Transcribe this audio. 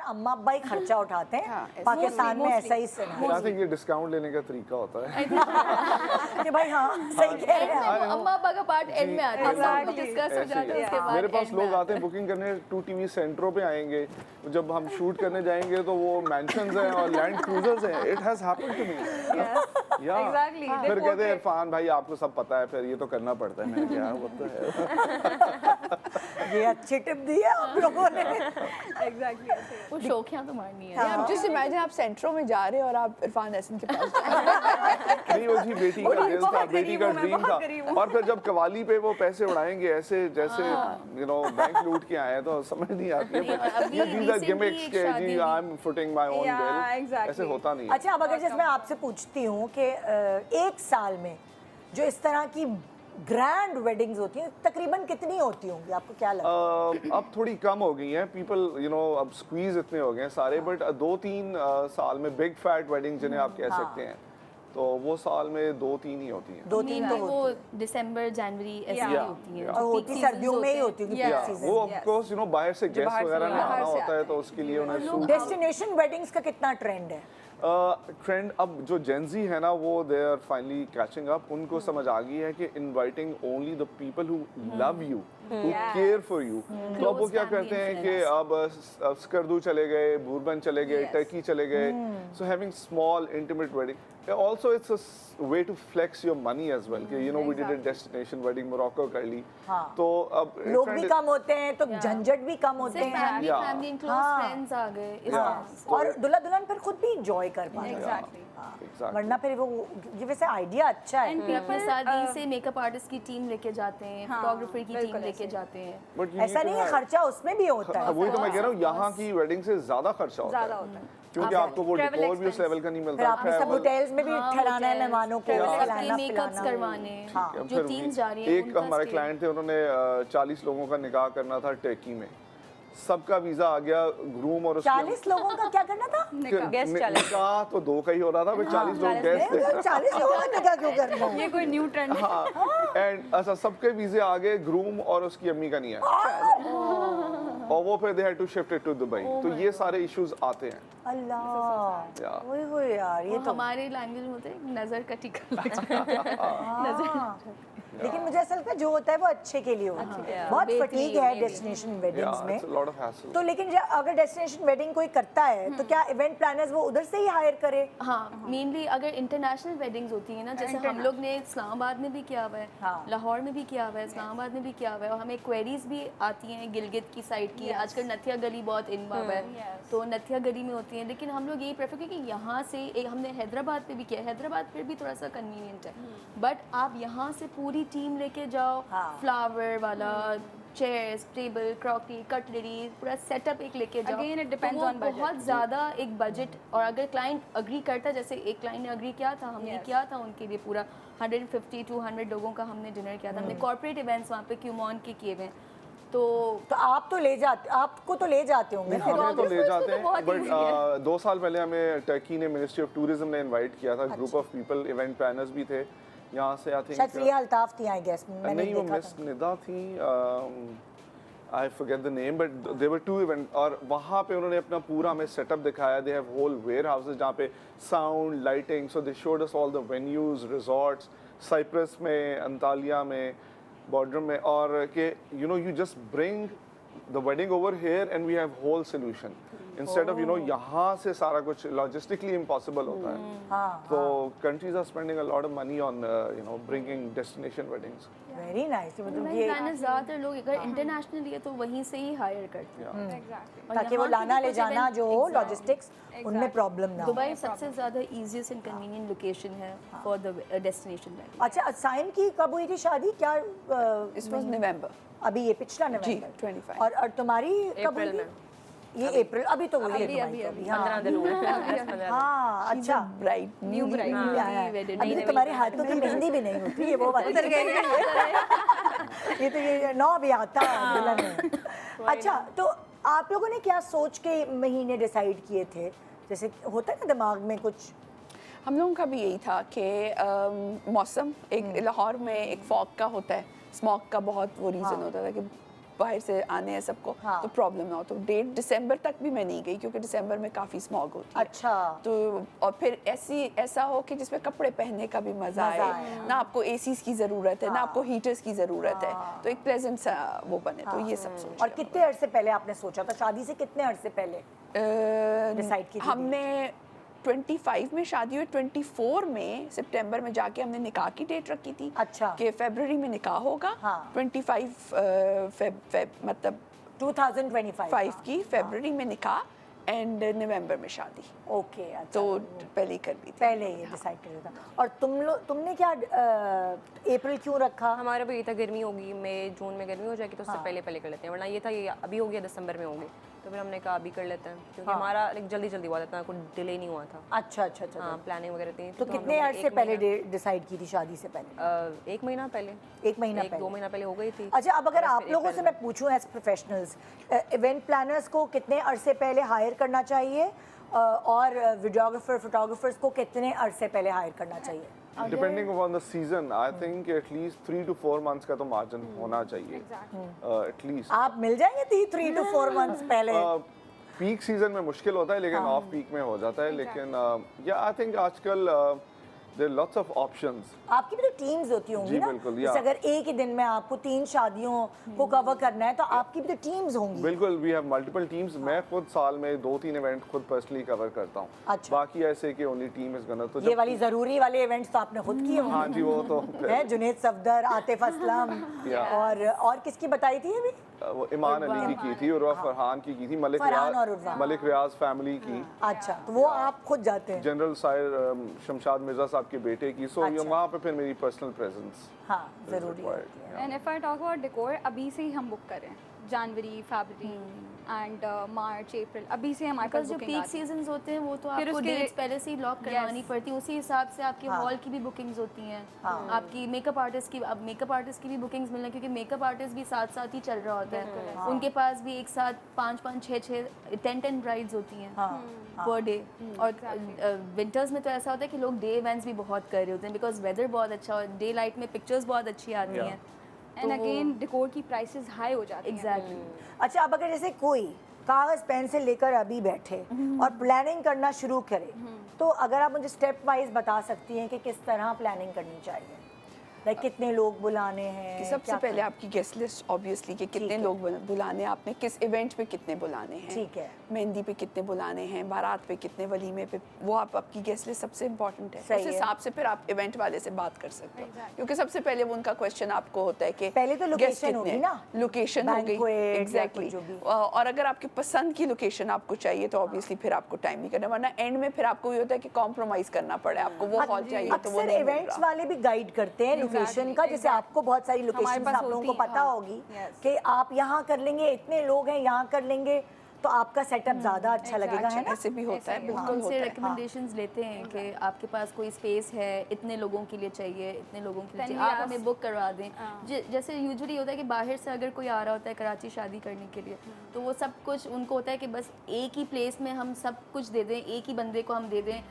अम्मा अब्बा ही खर्चा उठाते हैं। पाकिस्तान में ऐसा ही सिनेरियो आई थिंक ये डिस्काउंट लेने का तरीका होता है कि भाई हाँ सही कह रहे हैं। अम्मा अब्बा का पार्ट एंड में आता है, सब कुछ डिस्कस हो जाता है उसके बाद मेरे पास end में लोग आते हैं बुकिंग करने 2 टीवी सेंटरों पे आएंगे, जब हम शूट करने जाएंगे तो वो मैंशंस हैं और लैंड क्रूजर्स हैं। It has happened to me या Exactly. They फिर कहते हैं portray- इरफान भाई आपको सब पता है, फिर ये तो करना पड़ता है। मैंने कहा वो तो है। ये अच्छी टिप दी है आप लोगों ने। Exactly. ऐसे। वो शौकिया तो मारनी है। आप जस्ट इमेजिन आप सेंट्रो में जा रहे हो और आप इरफान हसन के पास जा रहे हो। नहीं वो जी बेटी का दिल था, बहुत बेटी गरीब का हूँ मैं, ड्रीम बहुत था। गरीब हूँ। और फिर जब कवाली पे वो पैसे उड़ाएंगे ऐसे जैसे बैंक लूट के आए हैं, तो समझ नहीं आती है। नहीं, और अभी ये these are recently gimmicks एक के शादी जी हुई। I am footing my own Yeah, bill, exactly. ऐसे होता नहीं है। अच्छा अब अगर जैसे मैं आपसे पूछती हूँ कि एक साल में जो इस तरह की ग्रैंड वेडिंग्स होती हैं तकरीबन कितनी होती होंगी, आपको क्या लगता है? अब थोड़ी कम हो गई हैं पीपल, यू नो अब स्क्वीज इतने हो गए हैं सारे, बट 2-3 साल में बिग फैट वेडिंग जिन्हें आप कह सकते हैं, तो वो साल में 2-3 ही होती हैं। 2-3 तो Mainly वो दिसंबर जनवरी ऐसी Yeah. होती है Yeah. और जो होती peak सर्दियों seasons में ही होते होती होगी Yeah. peak वो season। Of course you know बाहर से गेस्ट बाहर से वगैरह बाहर आना से होता है, आते तो हैं। उसके लिए उन्हें सूट डेस्टिनेशन वेडिंग्स का कितना ट्रेंड है? ट्रेंड अब जो जेंजी है ना वो they are finally catching up, उनको समझ आ गई है कि inviting only the people who love you, who care for you. तो अब वो क्या करते हैं कि अब स्कर्दू चले गए, बूरबन चले गए, टर्की चले गए, so having small intimate wedding also it's a way to flex your money as well कि you know we did a destination wedding Morocco कर ली, तो अब लोग trend भी is- कम होते हैं तो झंझट भी कम होते सिर्फ हैं फैमिली Yeah. फैमिली क्लोज हाँ। फ्रेंड्स आ गए इस Yeah. तरह से। और दुल्हा दुल्हन फिर खुद भी इंजॉय कर पाते हैं। Exactly. Exactly. वरना फिर वो ये वैसे आइडिया अच्छा है। अपनी शादी से मेकअप आर्टिस्ट की टीम लेके जाते हैं, हाँ, फोटोग्राफर की टीम बिल्कुल लेके ऐसे। जाते हैं। But you ऐसा need to नहीं है, have- खर्चा उसमें भी होता है। वही तो मैं कह रहा हूँ, यहाँ की वेडिंग से ज्यादा खर्चा होता ज़्यादा है होता है। क्योंकि आपको वो Travel डिकोर भी उस expense। लेवल का नहीं फिर मिलता। आपने सब travel- होटल्स में भी हाँ, ठहराना है hotels, मेहमानों को, सबके खिलाना मेकअप्स पिलाना। करवाने, हाँ। जो फिर टीम्स जा रही हैं एक उनका हमारे stay। क्लाइंट थे, उन्होंने 40 लोगों का निकाह करना था टर्की में, सबका वीजा आ गया, ग्रूम और उसके 40 लोगों का क्या करना था? Guest challenge। निकाह तो 2 का ही हो रहा था, फिर 40 लोग गेस्ट थे। 40 लोगों का निकाह क्यों करना है? ये कोई न्यू ट्रेंड है। हाँ एंड अच्छा सबके वीजे आ गए, ग्रूम और उसकी अम्मी का नहीं आया, और वो फिर they had to shift it to Dubai. तो ये सारे इश्यूज आते हैं। अल्लाह Yeah. ओए होए यार, ये वो तो हमारे लैंग्वेज में होते हैं नजर का टिका नजर। लेकिन मुझे ऐसा लगता है जो होता है वो अच्छे के लिए होता है। बहुत फटीग है destination weddings Yeah, it's a में। lot of hassle. तो लेकिन अगर डेस्टिनेशन वेडिंग कोई करता है तो क्या इवेंट प्लानर्स वो उधर से ही हायर करे? हाँ मेनली अगर इंटरनेशनल वेडिंग्स होती है ना, जैसे हम लोग ने इस्लामाबाद में भी किया हुआ है, हाँ। लाहौर में भी किया हुआ है, इस्लामाबाद में भी किया हुआ है, और हमें क्वेरीज भी आती हैं गिलगित की साइड की। आजकल नथिया गली बहुत इन हुआ है, तो नथिया गली में होती हैं। लेकिन हम लोग यही प्रेफर करें कि यहाँ से एक हमने हैदराबाद पे भी किया, हैदराबाद पे भी थोड़ा सा कन्वीनियंट है, बट आप यहाँ से पूरी टीम लेके जाओ, हाँ। फ्लावर वाला, चेयर्स, टेबल, क्रॉकरी, कटलरी, पूरा सेटअप एक लेके जाओ। Again, it depends तो वो on budget. बहुत ज़्यादा एक बजट, और अगर क्लाइंट अग्री करता, जैसे एक क्लाइंट ने अग्री किया था, हमने किया था उनके लिए पूरा 150-200 लोगों का हमने डिनर किया था। हमने कॉर्पोरेट इवेंट्स वहाँ पे क्यूमॉन के किए हुए हैं, तो आप तो ले जाते, आपको तो ले जाते होंगे नहीं, ना? हमें तो ले Photographers जाते को तो हैं, बहुत बट easy है। 2 साल पहले हमें टर्की ने मिनिस्ट्री ऑफ टूरिज्म ने इनवाइट किया था, group of people, event planners भी थे यहाँ से। आई शायद थिंक फिया अल्ताफ थी, आई गेस मैंने नहीं वो देखा मिस था। निदा थी, I forget the name, but there were 2 event, और वहाँ पे उन्होंने अपना पूरा हमें सेटअप दिखाया। They have whole warehouses जहाँ पे sound, lighting, so they showed us all the venues, resorts, Cyprus में, अंतालिया में, बॉर्डर में, और कि you know you just bring the wedding over here and we have whole solution, instead of you know यहाँ से सारा कुछ logistically impossible होता है। हाँ, तो countries are spending a lot of money on you know bringing destination weddings. Very nice. मतलब event ये प्लानर्स ज़्यादातर लोग अगर इंटरनेशनल है तो वहीं से ही हायर करते हैं। Exactly. और ताकि वो यहाँ की लाना भी ले कुछ जाना event- जो हो, Exactly. लॉजिस्टिक्स उनमें प्रॉब्लम ना हो। दुबई सबसे ज़्यादा ईजीएस्ट एंड कन्वीनियंट लोकेशन है फॉर द डेस्टिनेशन वेडिंग। अच्छा साइम की कब हुई थी शादी? क्या This was November. अभी ये पिछला जी, नवंबर 25. और तुम्हारी कब हुई अप्रैल थी? में। ये अप्रैल, अभी तो हुई है तुम्हारी तो अभी, हाँ। 15 दिन हुए हैं। हाँ अच्छा। Bride, new bride. अभी तो तुम्हारे हाथों की मेहंदी भी नहीं होती है वो वाली। ये तो ये 9 भी आता है दुल्हन में। अच्छा तो आप लोगों ने क्या सोच के महीने डिसाइड किए थे? जैसे होता है ना दिमाग में कुछ? हम लोगों का भी यही था कि मौसम एक लाहौर में एक फॉग का होता है, स्मॉग का बहुत वो रीज़न होता था कि बाहर से आने हैं सबको, हाँ। तो प्रॉब्लम ना हो। तो डेट दिसंबर तक भी मैं नहीं गई क्योंकि दिसंबर में काफ़ी स्मॉग होती है। अच्छा। तो और फिर ऐसा हो कि जिसमें कपड़े पहनने का भी मज़ा आए, ना आपको एसीज की ज़रूरत है, ना आपको हीटर्स की ज़रूरत है, तो एक प्लेजेंट सा वो बने। तो ये सब सोच और कितने अरसे पहले आपने सोचा था, शादी से कितने अरसे पहले डिसाइड की थी? हमने 25 में शादी हुई, 24 में सितंबर में जाके हमने निकाह की डेट रखी थी। अच्छा। कि फरवरी में निकाह होगा। हाँ। 25 मतलब 2025 5 की फरवरी में निकाह एंड नवंबर में शादी। ओके। अच्छा, तो पहले ही कर ली थी। पहले ये डिसाइड कर लिया था। और तुमने क्या अप्रैल क्यों रखा? हमारा भी ये था गर्मी होगी, मई जून में गर्मी हो जाएगी तो उससे पहले कर लेते हैं, वरना ये था ये अभी हो गया दिसंबर में होगी, तो फिर हमने कहा अभी कर लेते हैं क्योंकि हमारा जल्दी हुआ था, कोई डिले नहीं हुआ था। अच्छा अच्छा अच्छा। हाँ, प्लानिंग वगैरह थी। तो कितने अरसे पहले डिसाइड की थी शादी से पहले? 1 महीना पहले, 1 महीना पहले, 2 महीना पहले हो गई थी। अच्छा, अब अगर आप लोगों से मैं पूछूं एज प्रोफेशनल्स, इवेंट प्लानर्स को कितने अरसे पहले हायर करना चाहिए और वीडियोग्राफर फोटोग्राफर्स को कितने अरसे पहले हायर करना चाहिए? Depending on the season, I think at least 3 to 4 months का तो मार्जिन होना चाहिए एटलीस्ट। आप मिल जाएंगे 3 to 4 months पहले? पीक सीजन में मुश्किल होता है, लेकिन ऑफ पीक में हो जाता है। लेकिन या आई थिंक आजकल देयर लॉट्स ऑफ ऑप्शंस। आपकी भी तो टीम्स होती होंगी जी, ना? बिल्कुल, जैसे अगर एक ही दिन में आपको 3 शादियों को कवर करना है तो आपकी भी तो टीम्स होंगी। बिल्कुल, वी हैव मल्टीपल टीम्स। मैं खुद साल में 2-3 इवेंट खुद पर्सनली कवर करता हूँ। अच्छा। बाकी ऐसे कि ओनली टीम इज गना। तो ये वाली जरूरी वाले इवेंट्स तो आपने खुद किए होंगे। हाँ जी, वो तो है जुनैद सफदर, आतिफ असलम और किसकी बताई थी अभी? वो इमान अली की थी, उर्वा फरहान की थी, फरहान और उर्वा। मलिक रियाज फैमिली की। अच्छा, तो वो आप खुद जाते हैं? जनरल साहिर शमशाद मिर्जा साहब के बेटे की। सो अच्छा। वहाँ पे फिर मेरी पर्सनल प्रेजेंस हाँ, जरूरी होती है। And if I talk about decor, अभी से ही हम बुक करें, जनवरी, फरवरी एंड मार्च, अप्रैल, अभी से हमारे पास जो बुकिंग पीक आती है। सीजन्स होते हैं वो तो फिर आपको उसके- डेट्स पहले से ही लॉक करवानी पड़ती है, उसी हिसाब से आपके हाँ। हॉल की भी बुकिंग्स होती हैं, आपकी मेकअप आर्टिस्ट की, अब मेकअप आर्टिस्ट की भी बुकिंग्स मिलना, क्योंकि मेकअप आर्टिस्ट भी साथ साथ ही चल रहा होता है, उनके पास भी एक साथ 5-5, 6-6, 10-10 ब्राइड्स होती हैं पर डे। और विंटर्स में तो ऐसा होता है कि लोग डे इवेंट्स भी बहुत कर रहे होते हैं बिकॉज वेदर बहुत अच्छा और डे लाइट में पिक्चर्स बहुत अच्छी आती हैं। एंड अगेन डेकोर की प्राइसेस हाई हो जाती हैं। एग्जैक्टली। अच्छा, अब अगर जैसे कोई कागज पेन से लेकर अभी बैठे और प्लानिंग करना शुरू करे, तो अगर आप मुझे स्टेप वाइज बता सकती हैं कि किस तरह प्लानिंग करनी चाहिए? लाइक कितने लोग बुलाने हैं? सबसे क्या पहले करना? आपकी गेस्ट लिस्ट ऑब्वियसली कि कितने है। लोग बुलाने हैं आपने, किस इवेंट पे कितने बुलाने हैं, ठीक है। मेहंदी पे कितने बुलाने हैं, बारात पे कितने, वलीमे पे, वो आपकी गेस्ट लिस्ट सबसे इम्पोर्टेंट है। सही उस है। हिसाब से फिर आप इवेंट वाले से बात कर सकते हो, क्योंकि सबसे पहले वो उनका क्वेश्चन आपको होता है कि पहले तो guest location कितने होगी हैं। ना? लोकेशन हो गई, Banquet या एग्जैक्टली। जो भी। और अगर आपकी पसंद की लोकेशन आपको चाहिए तो ऑब्वियसली फिर आपको टाइम नहीं करना, वरना एंड में फिर आपको ये होता है कि कॉम्प्रोमाइज करना पड़े, आपको वो हॉल चाहिए तो वो अक्सर नहीं मिल इवेंट्स रहा। वाले भी गाइड करते हैं लोकेशन का, जैसे आपको बहुत सारी लोकेशन पास आप लोगों को होती हैं, पता हाँ। होगी कि आप यहाँ कर लेंगे, इतने लोग हैं यहाँ कर लेंगे, तो आपका सेटअप ज़्यादा अच्छा लगेगा, है ना? ऐसे भी होता है, बिल्कुल होता उनसे है। रिकमेंडेशंस लेते हैं कि आपके पास कोई स्पेस है, इतने लोगों के लिए चाहिए, इतने लोगों के लिए Then चाहिए, we आप ask- हमें बुक करवा दें। जैसे यूजुअली होता है कि बाहर से अगर कोई आ रहा होता है कराची शादी करने के लिए, तो वो सब कुछ उनको होता है कि बस एक ही प्लेस में हम सब कुछ दे दें, एक ही बंदे को हम दे दें।